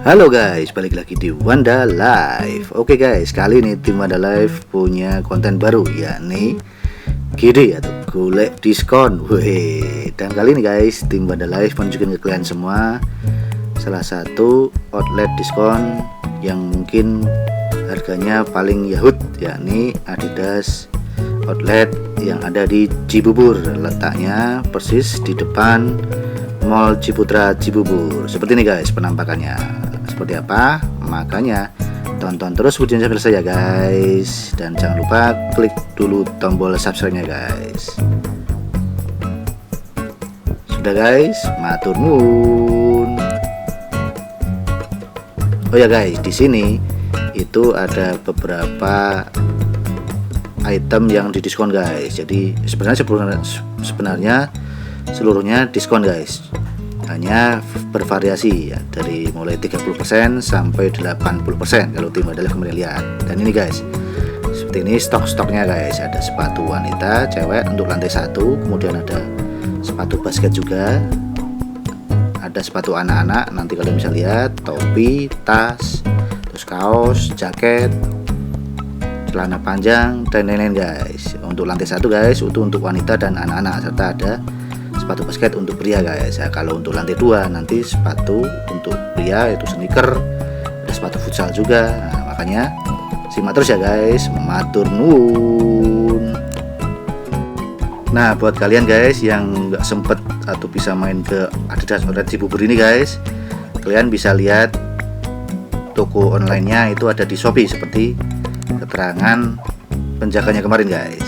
Halo guys, balik lagi di Wanda Live. Oke guys, kali ini tim Wanda Live punya konten baru, yakni GD atau Golek Diskon. Wih, dan kali ini guys, tim Wanda Live menunjukkan ke kalian semua salah satu outlet diskon yang mungkin harganya paling yahut, yakni ADIDAS Outlet yang ada di Cibubur. Letaknya persis di depan Mall Ciputra Cibubur. Seperti ini guys penampakannya. Seperti apa? Makanya tonton terus videonya sampai selesai ya guys. Dan jangan lupa klik dulu tombol subscribe-nya guys. Sudah guys, matur nuwun. Oh ya guys, di sini itu ada beberapa item yang didiskon guys. Jadi sebenarnya seluruhnya diskon guys, hanya bervariasi ya, dari mulai 30% sampai 80% kalau tim adalah kemarin lihat. Dan ini guys, seperti ini stok-stoknya guys. Ada sepatu wanita cewek untuk lantai 1, kemudian ada sepatu basket juga, ada sepatu anak-anak, nanti kalian bisa lihat, topi, tas, terus kaos, jaket, celana panjang, dan lain-lain guys. Untuk lantai 1 guys, itu untuk wanita dan anak-anak, serta ada sepatu basket untuk pria guys ya. Kalau untuk lantai 2 nanti sepatu untuk pria itu sneaker, ada sepatu futsal juga. Nah, makanya simak terus ya guys, matur nuwun. Nah, buat kalian guys yang nggak sempet atau bisa main ke ADIDAS Outlet Cibubur ini guys, kalian bisa lihat toko online-nya itu ada di Shopee seperti keterangan penjaganya kemarin guys.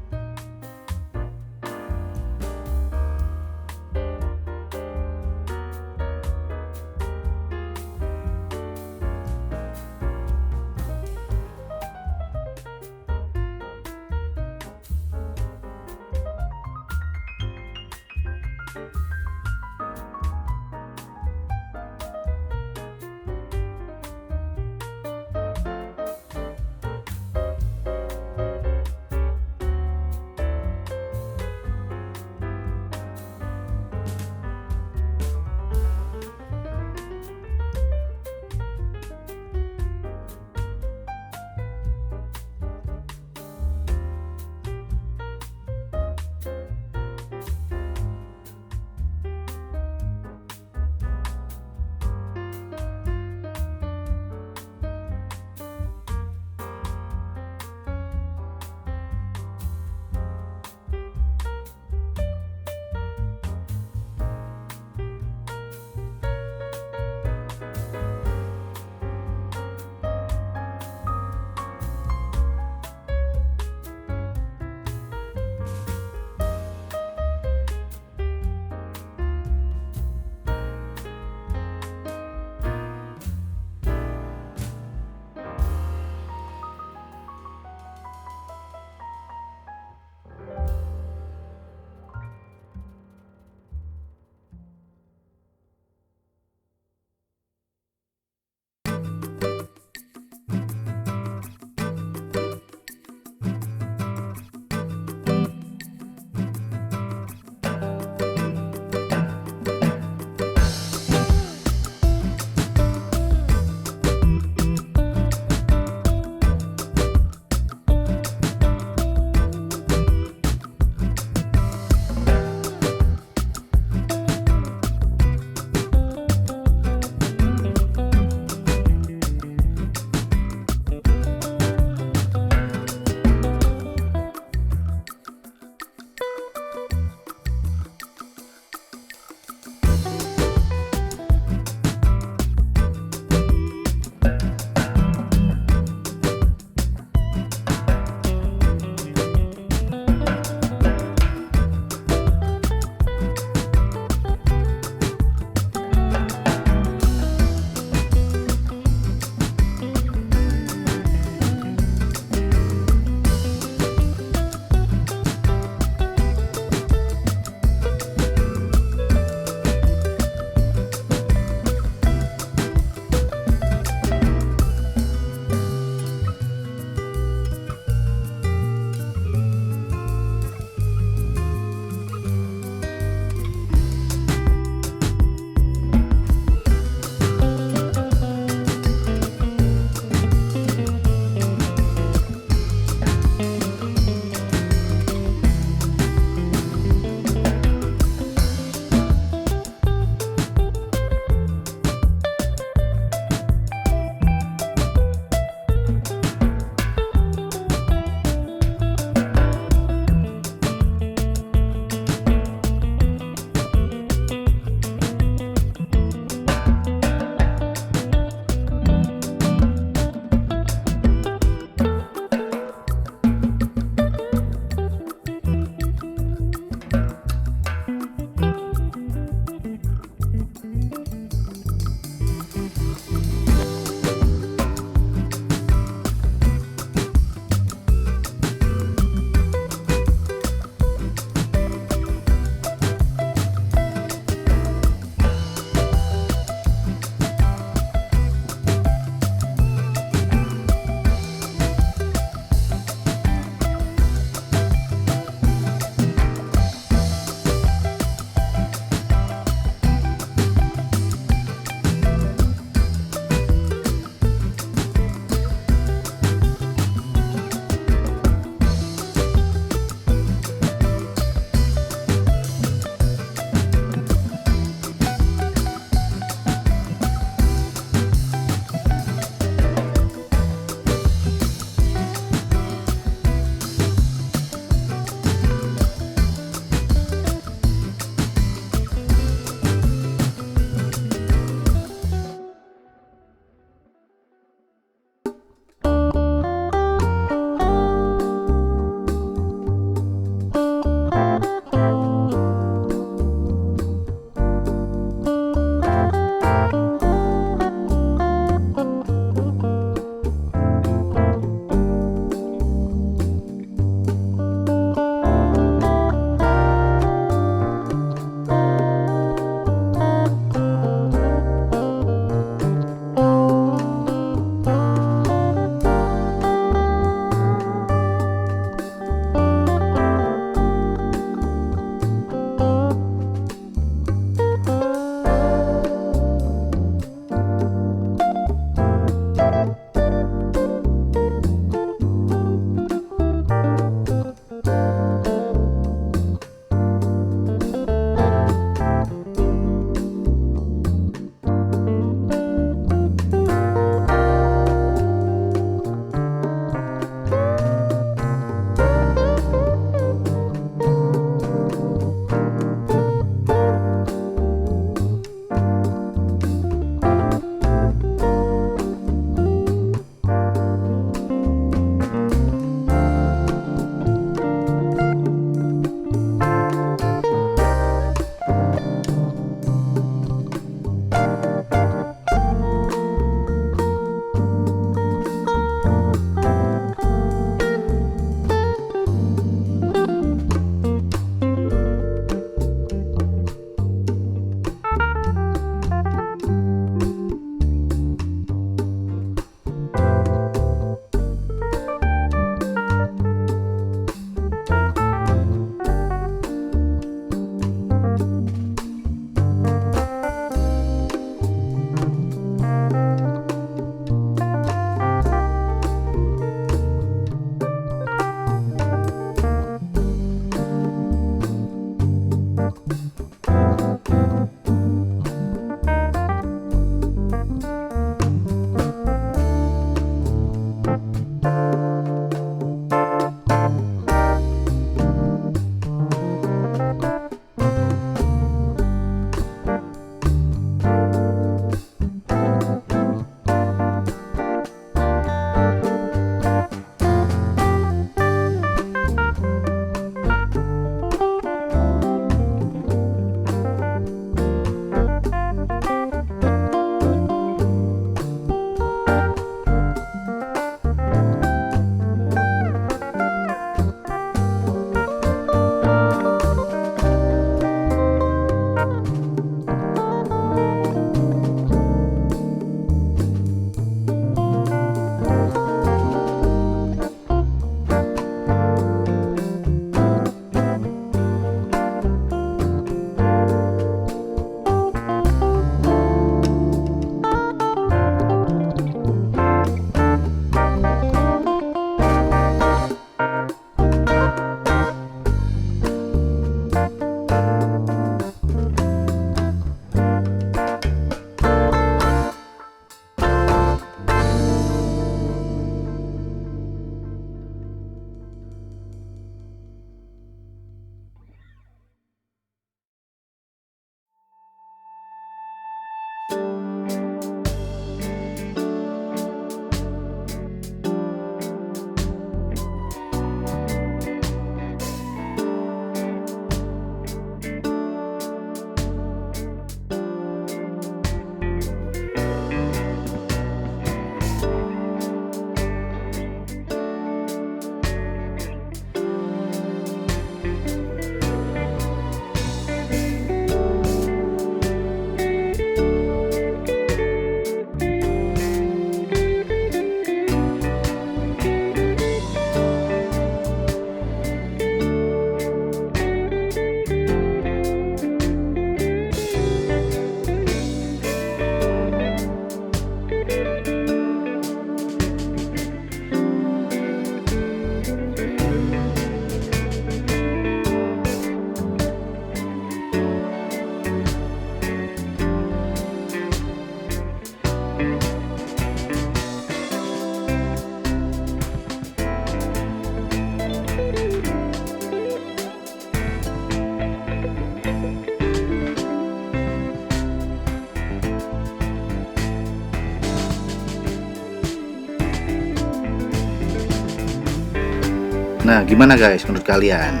Nah, gimana guys menurut kalian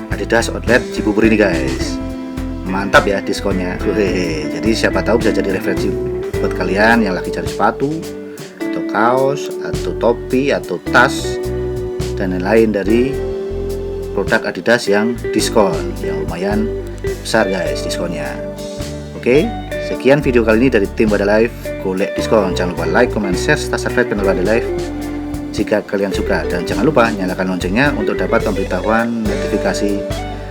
ADIDAS Outlet Cibubur ini guys? Mantap ya diskonnya. Hehehe. Jadi siapa tahu bisa jadi referensi buat kalian yang lagi cari sepatu atau kaos atau topi atau tas dan lain-lain dari produk ADIDAS yang diskon, yang lumayan besar guys diskonnya. Oke, sekian video kali ini dari tim Live Golek Diskon. Jangan lupa like, comment, share, serta subscribe channel Live jika kalian suka, dan jangan lupa nyalakan loncengnya untuk dapat pemberitahuan notifikasi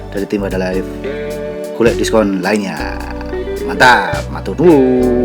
dari tim Live Golek Diskon lainnya. Mantap, matur nuwun.